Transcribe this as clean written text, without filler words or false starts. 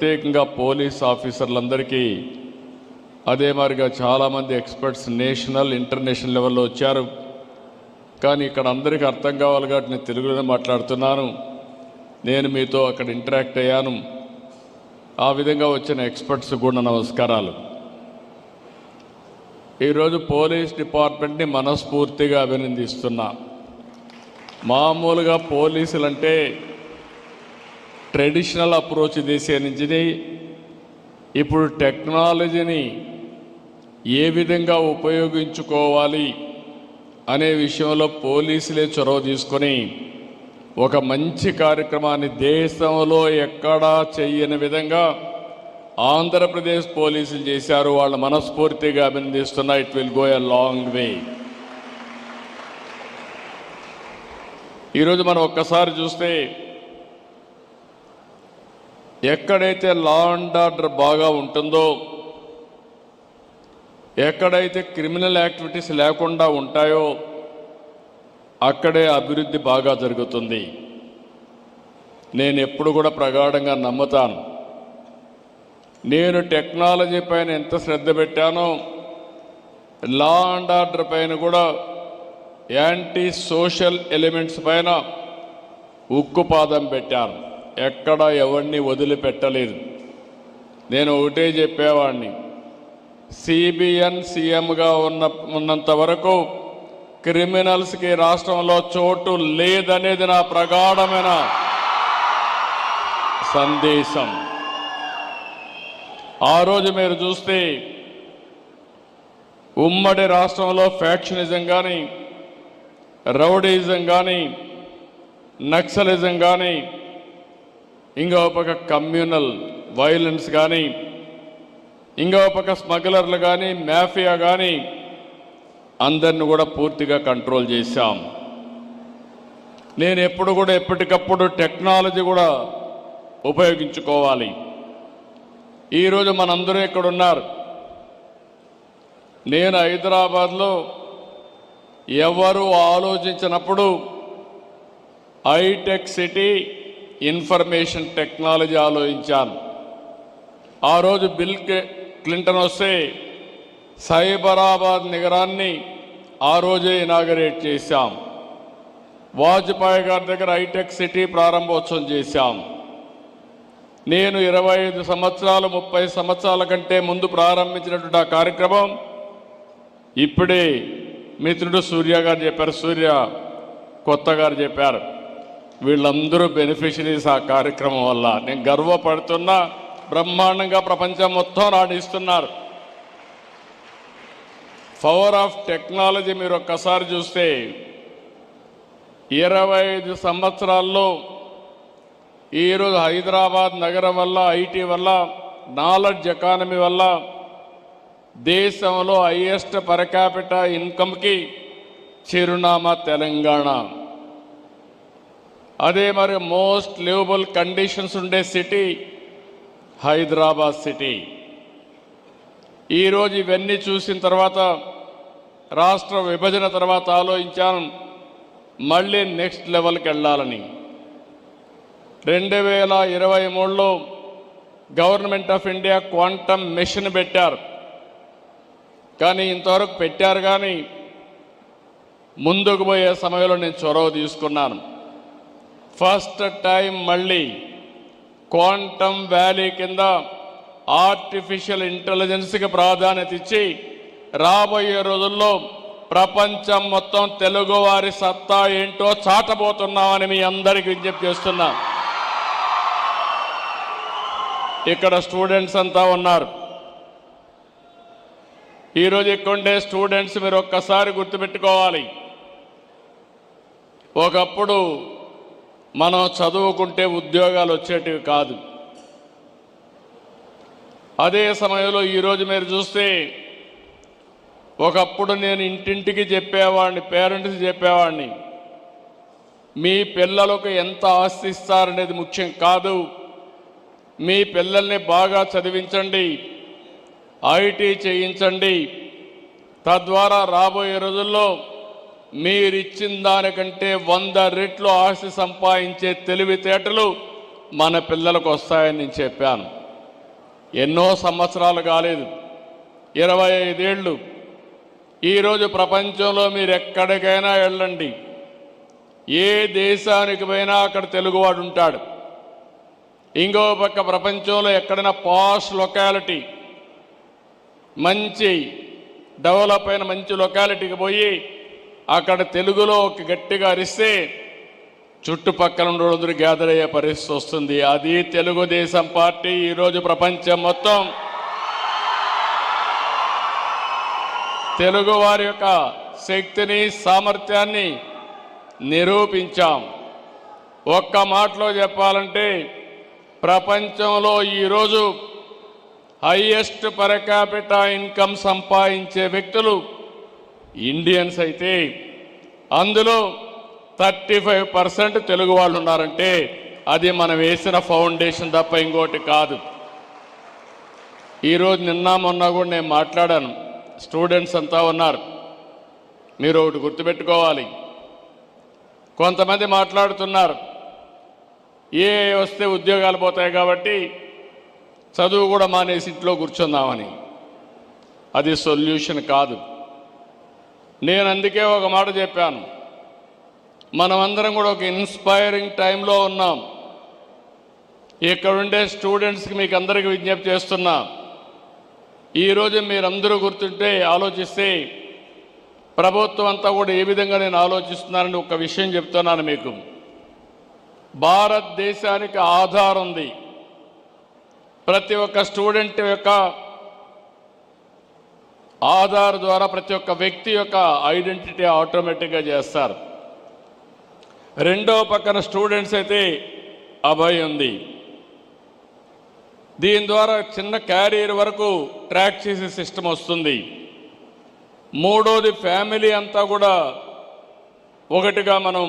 ప్రత్యేకంగా పోలీస్ ఆఫీసర్లందరికీ అదే మాదిరిగా చాలామంది ఎక్స్పర్ట్స్ నేషనల్ ఇంటర్నేషనల్ లెవెల్లో వచ్చారు. కానీ ఇక్కడ అందరికీ అర్థం కావాలి కాబట్టి నేను తెలుగులోనే మాట్లాడుతున్నాను. నేను మీతో అక్కడ ఇంటరాక్ట్ అయ్యాను. ఆ విధంగా వచ్చిన ఎక్స్పర్ట్స్ కూడా నమస్కారాలు. ఈరోజు పోలీస్ డిపార్ట్మెంట్ని మనస్ఫూర్తిగా అభినందిస్తున్నా. మామూలుగా పోలీసులంటే ట్రెడిషనల్ అప్రోచ్ చేసే నుంచి ఇప్పుడు టెక్నాలజీని ఏ విధంగా ఉపయోగించుకోవాలి అనే విషయంలో పోలీసులే చొరవ తీసుకొని ఒక మంచి కార్యక్రమాన్ని దేశంలో ఎక్కడా చెయ్యని విధంగా ఆంధ్రప్రదేశ్ పోలీసులు చేశారు. వాళ్ళ మనస్ఫూర్తిగా అభినందిస్తున్నా. It will go a long way. ఈరోజు మనం ఒక్కసారి చూస్తే ఎక్కడైతే లా అండ్ ఆర్డర్ బాగా ఉంటుందో, ఎక్కడైతే క్రిమినల్ యాక్టివిటీస్ లేకుండా ఉంటాయో అక్కడే అభివృద్ధి బాగా జరుగుతుంది. నేను ఎప్పుడు కూడా ప్రగాఢంగా నమ్ముతాను. నేను టెక్నాలజీ పైన ఎంత శ్రద్ధ పెట్టానో లా అండ్ ఆర్డర్ పైన కూడా యాంటీ సోషల్ ఎలిమెంట్స్ పైన ఉక్కుపాదం పెట్టాను. ఎక్కడ ఎవరిని వదిలిపెట్టలేదు. నేను ఒకటే చెప్పేవాడిని, సిబిఎన్ సీఎంగా ఉన్నంత వరకు క్రిమినల్స్కి రాష్ట్రంలో చోటు లేదనేది నా ప్రగాఢమైన సందేశం. ఆ రోజు మీరు చూస్తే ఉమ్మడి రాష్ట్రంలో ఫ్యాక్షనిజం కానీ, రౌడీజం కానీ, నక్సలిజం కానీ, ఇంకో పక్క కమ్యూనల్ వైలెన్స్ కానీ, ఇంకో పక్క స్మగ్లర్లు కానీ, మాఫియా కానీ అందరిని కూడా పూర్తిగా కంట్రోల్ చేశాం. నేను ఎప్పుడు కూడా ఎప్పటికప్పుడు టెక్నాలజీ కూడా ఉపయోగించుకోవాలి. ఈరోజు మనందరూ ఇక్కడ ఉన్నారు. నేను హైదరాబాద్లో ఎవరు ఆలోచించినప్పుడు హైటెక్ సిటీ ఇన్ఫర్మేషన్ టెక్నాలజీ ఆలోచించాను. ఆ రోజు బిల్ క్లింటన్ వస్తే సైబరాబాద్ నగరాన్ని ఆ రోజే ఇనాగరేట్ చేశాం. వాజ్పేయి గారి దగ్గర హైటెక్ సిటీ ప్రారంభోత్సవం చేశాం. నేను 25 సంవత్సరాలు 30 సంవత్సరాల కంటే ముందు ప్రారంభించినటువంటి ఆ కార్యక్రమం ఇప్పుడే మిత్రుడు సూర్య గారు చెప్పారు, సూర్య కొత్త గారు చెప్పారు. వీళ్ళందరూ బెనిఫిషరీస్ ఆ కార్యక్రమం వల్ల. నేను గర్వపడుతున్నా. బ్రహ్మాండంగా ప్రపంచం మొత్తం రాణిస్తున్నారు. పవర్ ఆఫ్ టెక్నాలజీ మీరు ఒక్కసారి చూస్తే 25 సంవత్సరాల్లో ఈరోజు హైదరాబాద్ నగరం వల్ల, ఐటీ వల్ల, నాలెడ్జ్ ఎకానమీ వల్ల దేశంలో హైయెస్ట్ పర్ క్యాపిటల్ ఇన్కమ్కి చిరునామా తెలంగాణ. అదే మరి మోస్ట్ లివబుల్ కండిషన్స్ ఉండే సిటీ హైదరాబాద్ సిటీ. ఈరోజు ఇవన్నీ చూసిన తర్వాత రాష్ట్ర విభజన తర్వాత ఆలోచించాను మళ్ళీ నెక్స్ట్ లెవెల్కి వెళ్ళాలని. 2023లో government of India quantum mission పెట్టారు. కానీ ఇంతవరకు పెట్టారు కానీ ముందుకు పోయే సమయంలో నేను చొరవ తీసుకున్నాను. ఫస్ట్ టైం మళ్ళీ క్వాంటమ్ వ్యాలీ కింద ఆర్టిఫిషియల్ ఇంటెలిజెన్స్కి ప్రాధాన్యత ఇచ్చి రాబోయే రోజుల్లో ప్రపంచం మొత్తం తెలుగువారి సత్తా ఏంటో చాటబోతున్నామని మీ అందరికీ విజ్ఞప్తి చేస్తున్నా. ఇక్కడ స్టూడెంట్స్ అంతా ఉన్నారు. ఈరోజు ఇక్కడుండే స్టూడెంట్స్ మీరు ఒక్కసారి గుర్తుపెట్టుకోవాలి. ఒకప్పుడు మనం చదువుకుంటే ఉద్యోగాలు వచ్చేటివి కాదు. అదే సమయంలో ఈరోజు మీరు చూస్తే ఒకప్పుడు నేను ఇంటింటికి చెప్పేవాడిని, పేరెంట్స్ చెప్పేవాడిని, మీ పిల్లలకు ఎంత ఆస్తి ఇస్తారనేది ముఖ్యం కాదు, మీ పిల్లల్ని బాగా చదివించండి, ఐటీ చేయించండి, తద్వారా రాబోయే రోజుల్లో మీరిచ్చిన దానికంటే 100 రెట్లు ఆస్తి సంపాదించే తెలివితేటలు మన పిల్లలకు వస్తాయని నేను చెప్పాను. ఎన్నో సంవత్సరాలు కాలేదు, 25 ఏళ్ళు. ఈరోజు ప్రపంచంలో మీరు ఎక్కడికైనా వెళ్ళండి, ఏ దేశానికి పోయినా అక్కడ తెలుగువాడు ఉంటాడు. ఇంకో పక్క ప్రపంచంలో ఎక్కడైనా పాష్ లొకాలిటీ, మంచి డెవలప్ అయిన మంచి లొకాలిటీకి పోయి అక్కడ తెలుగులో ఒక గట్టిగా అరిస్తే చుట్టుపక్కల ఉన్న రోజులు గ్యాదర్ అయ్యే పరిస్థితి వస్తుంది. అది తెలుగుదేశం పార్టీ. ఈరోజు ప్రపంచం మొత్తం తెలుగు వారి యొక్క శక్తిని, సామర్థ్యాన్ని నిరూపించాం. ఒక్క మాటలో చెప్పాలంటే ప్రపంచంలో ఈరోజు హైయెస్ట్ పర్ క్యాపిటా ఇన్కమ్ సంపాదించే వ్యక్తులు ఇండియన్స్ అయితే అందులో 35% తెలుగు వాళ్ళు ఉన్నారంటే అది మనం వేసిన ఫౌండేషన్ తప్ప ఇంకోటి కాదు. ఈరోజు నిన్న మొన్న కూడా నేను మాట్లాడాను, స్టూడెంట్స్ అంతా ఉన్నారు. మీరు ఒకటి గుర్తుపెట్టుకోవాలి, కొంతమంది మాట్లాడుతున్నారు ఏ వస్తే ఉద్యోగాలు పోతాయి కాబట్టి చదువు కూడా మానేసి ఇంట్లో కూర్చుందామని. అది సొల్యూషన్ కాదు. నేను అందుకే ఒక మాట చెప్పాను, మనమందరం కూడా ఒక ఇన్స్పైరింగ్ టైంలో ఉన్నాం. ఇక్కడ ఉండే స్టూడెంట్స్కి మీకు అందరికీ విజ్ఞప్తి చేస్తున్నా, ఈరోజు మీరందరూ గుర్తుంటే ఆలోచిస్తే ప్రభుత్వం అంతా కూడా ఏ విధంగా నేను ఆలోచిస్తున్నానని ఒక విషయం చెప్తున్నాను మీకు. భారతదేశానికి ఆధార్ ఉంది. ప్రతి ఒక్క స్టూడెంట్ యొక్క ఆధార్ ద్వారా ప్రతి ఒక్క వ్యక్తి యొక్క ఐడెంటిటీ ఆటోమేటిక్గా చేస్తారు. రెండో పక్కన స్టూడెంట్స్ అయితే అభయ్ ఉంది. దీని ద్వారా చిన్న క్యారియర్ వరకు ట్రాక్ చేసే సిస్టమ్ వస్తుంది. మూడోది ఫ్యామిలీ అంతా కూడా ఒకటిగా మనం